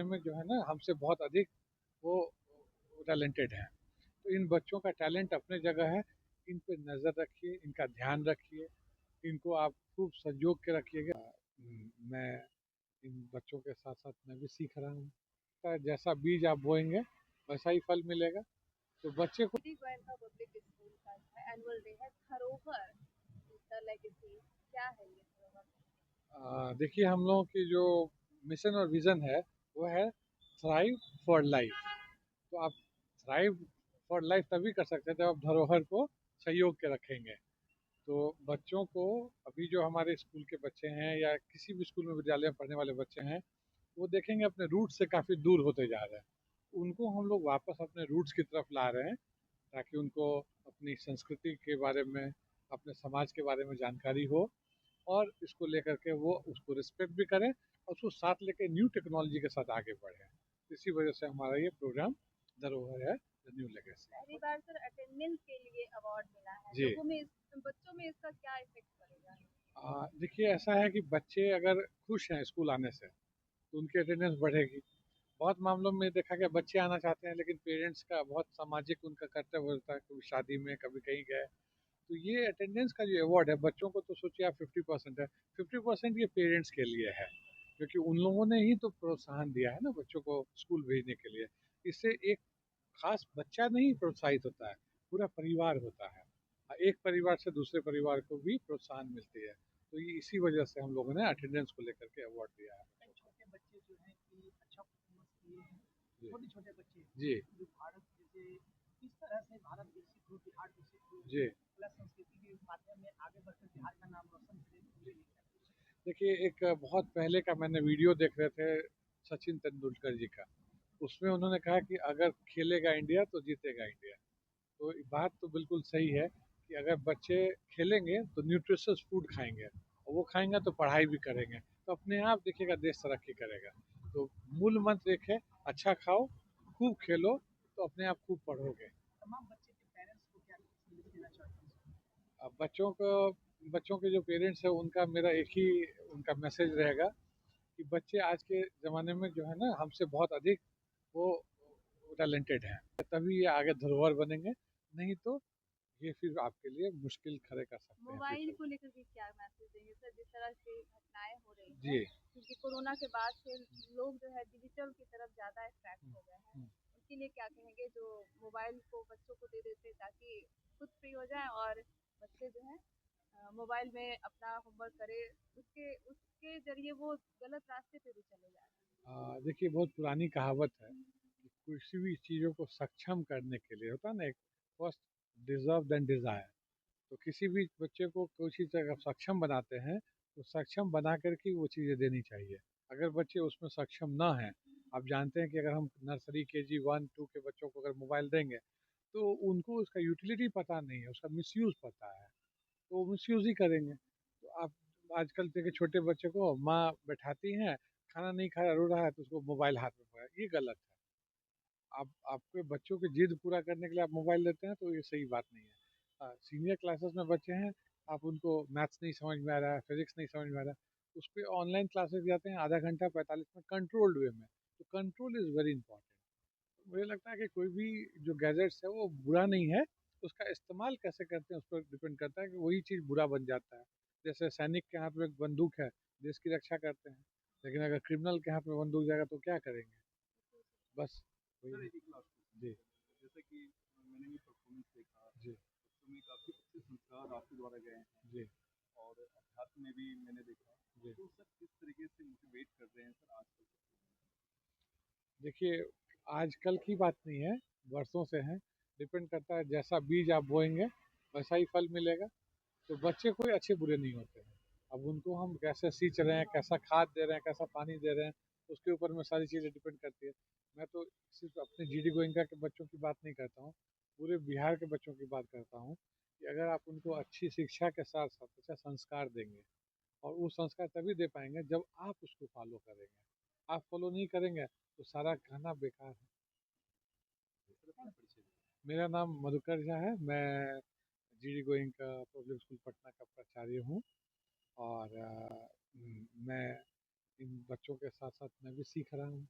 में जो है ना हमसे बहुत अधिक वो टैलेंटेड हैं। तो इन बच्चों का टैलेंट अपने जगह है। इन पे नज़र रखिए, इनका ध्यान रखिए, इनको आप खूब संजो के रखिएगा। मैं इन बच्चों के साथ साथ मैं भी सीख रहा हूँ। जैसा बीज आप बोएंगे वैसा ही फल मिलेगा। तो बच्चे को सिटी गोयल का पब्लिक स्कूल का जो है एनुअल डे है धरोहर द लेगेसी। क्या है ये धरोहर? देखिए हम लोगों की जो मिशन और विज़न है वो है थ्राइव फॉर लाइफ। तो आप थ्राइव फॉर लाइफ तभी कर सकते हैं जब आप धरोहर को सहयोग के रखेंगे। तो बच्चों को अभी जो हमारे स्कूल के बच्चे हैं या किसी भी स्कूल में विद्यालय में पढ़ने वाले बच्चे हैं वो देखेंगे अपने रूट से काफ़ी दूर होते जा रहे हैं। उनको हम लोग वापस अपने रूट्स की तरफ ला रहे हैं ताकि उनको अपनी संस्कृति के बारे में, अपने समाज के बारे में जानकारी हो और इसको लेकर के वो उसको रिस्पेक्ट भी करें और उसको साथ लेकर न्यू टेक्नोलॉजी के साथ आगे बढ़ें। इसी वजह से हमारा ये प्रोग्राम धरोहर है द न्यू लेगेसी। पहली बार सर अटेंडेंस के लिए अवार्ड मिला है, जी लोगों में बच्चों में इसका क्या इफेक्ट पड़ेगा? देखिए ऐसा है कि बच्चे अगर खुश हैं स्कूल आने से तो उनकी अटेंडेंस बढ़ेगी। बहुत मामलों में देखा गया बच्चे आना चाहते हैं लेकिन पेरेंट्स का बहुत सामाजिक उनका कर्तव्य होता है, कभी शादी में कभी कहीं गए। तो ये अटेंडेंस का जो अवार्ड है बच्चों को तो सोचिए आप 50% है, 50% ये पेरेंट्स के लिए है क्योंकि उन लोगों ने ही तो प्रोत्साहन दिया है ना बच्चों को स्कूल भेजने के लिए। इससे एक खास बच्चा नहीं प्रोत्साहित होता है, पूरा परिवार होता है। एक परिवार से दूसरे परिवार को भी प्रोत्साहन मिलती है। तो ये इसी वजह से हम लोगों ने अटेंडेंस को लेकर के अवार्ड दिया है। छोटे बच्चे जो हैं कि अच्छा परफॉर्मेंस किए हैं, जी छोटे छोटे बच्चे जी जो भारत जैसे किस तरह से भारत विकसित हो, बिहार विकसित हो, जी। कला संस्कृति के माध्यम में आगे बढ़कर बिहार का नाम रोशन करे, उसके लिए क्या कुछ? देखिए एक बहुत पहले का मैंने वीडियो देख रहे थे सचिन तेंदुलकर जी का। उसमें उन्होंने कहा कि अगर खेलेगा इंडिया तो जीतेगा इंडिया। तो बात तो बिल्कुल सही है कि अगर बच्चे खेलेंगे तो न्यूट्रिशियस फूड खाएंगे और वो खाएंगे तो पढ़ाई भी करेंगे तो अपने आप देखिएगा देश तरक्की करेगा। तो मूल मंत्र एक है, अच्छा खाओ, खूब खेलो, तो अपने आप खूब पढ़ोगे। तमाम बच्चे के पेरेंट्स को क्या संदेश देना चाहते हैं? अब बच्चों के जो पेरेंट्स हैं उनका मेरा एक ही उनका मैसेज रहेगा कि बच्चे आज के ज़माने में जो है ना हमसे बहुत अधिक वो टैलेंटेड हैं, तभी ये आगे धरोहर बनेंगे। नहीं तो ये फिर आपके लिए मुश्किल खड़े कर सकते हैं मोबाइल फ्यूचर को में। लेकर के क्या मैसेज देंगे सर, जिस तरह से घटनाएं हो रही हैं, जी। क्योंकि कोरोना के बाद से लोग जो है डिजिटल की तरफ ज़्यादा अट्रैक्ट हो गए हैं, हम्म। उनके लिए क्या कहेंगे जो मोबाइल को बच्चों को दे देते हैं ताकि खुद फ्री हो जाए और बच्चे जो है मोबाइल में अपना होमवर्क करे, उसके उसके जरिए वो गलत रास्ते पे भी चले जा रहे देखिए बहुत पुरानी कहावत है कि किसी भी चीज़ों को सक्षम करने के लिए होता है ना एक फर्स्ट डिजर्व देन डिज़ायर। तो किसी भी बच्चे को कोई चीज़ अगर सक्षम बनाते हैं तो सक्षम बना करके वो चीज़ें देनी चाहिए। अगर बच्चे उसमें सक्षम ना हैं, आप जानते हैं कि अगर हम नर्सरी केजी 1 2 के बच्चों को अगर मोबाइल देंगे तो उनको उसका यूटिलिटी पता नहीं है, उसका मिसयूज़ पता है, तो वो मिसयूज़ ही करेंगे। तो आप आजकल देखिए छोटे बच्चे को माँ बैठाती हैं, खाना नहीं खा रहा रो रहा है तो उसको मोबाइल हाथ में पकड़ा, ये गलत है। आप आपके बच्चों की जिद पूरा करने के लिए आप मोबाइल देते हैं तो ये सही बात नहीं है। सीनियर क्लासेस में बच्चे हैं, आप उनको मैथ्स नहीं समझ में आ रहा है, फिजिक्स नहीं समझ में आ रहा है, उस पर ऑनलाइन क्लासेस जाते हैं आधा घंटा 45 मिनट कंट्रोल्ड वे में। तो कंट्रोल इज़ वेरी इंपॉर्टेंट। मुझे लगता है कि कोई भी जो गैजेट्स है वो बुरा नहीं है, उसका इस्तेमाल कैसे करते हैं उस पर डिपेंड करता है कि वही चीज़ बुरा बन जाता है। जैसे सैनिक के हाथ में एक बंदूक है, देश की रक्षा करते हैं, लेकिन अगर क्रिमिनल के हाथ में बंदूक जाएगा तो क्या करेंगे? बस वही सर है। एक ही क्लास जी जैसे कि मैंने भी परफॉर्मेंस देखा, जी बच्चों में काफ़ी अच्छे संस्कार आपके द्वारा गए हैं जी और अध्यात्म में भी मैंने देखा। जी। तो सर किस तरीके से मोटिवेट कर रहे हैं सर आजकल के देखिए आजकल की बात नहीं है, वर्षों से है। डिपेंड करता है जैसा बीज आप बोएंगे वैसा ही फल मिलेगा। तो बच्चे कोई अच्छे बुरे नहीं होते हैं। अब उनको हम कैसे सींच रहे हैं, कैसा खाद दे रहे हैं, कैसा पानी दे रहे हैं, उसके ऊपर में सारी चीज़ें डिपेंड करती है। मैं तो सिर्फ अपने जीडी गोइंका के बच्चों की बात नहीं करता हूँ, पूरे बिहार के बच्चों की बात करता हूँ कि अगर आप उनको अच्छी शिक्षा के साथ साथ अच्छा संस्कार देंगे और वो संस्कार तभी दे पाएंगे जब आप उसको फॉलो करेंगे। आप फॉलो नहीं करेंगे तो सारा कहना बेकार है। सर अपना परिचय दें। मेरा नाम मधुकर झा है, मैं GD Goenka public school Patna का प्राचार्य हूँ और मैं इन बच्चों के साथ साथ मैं भी सीख रहा हूँ।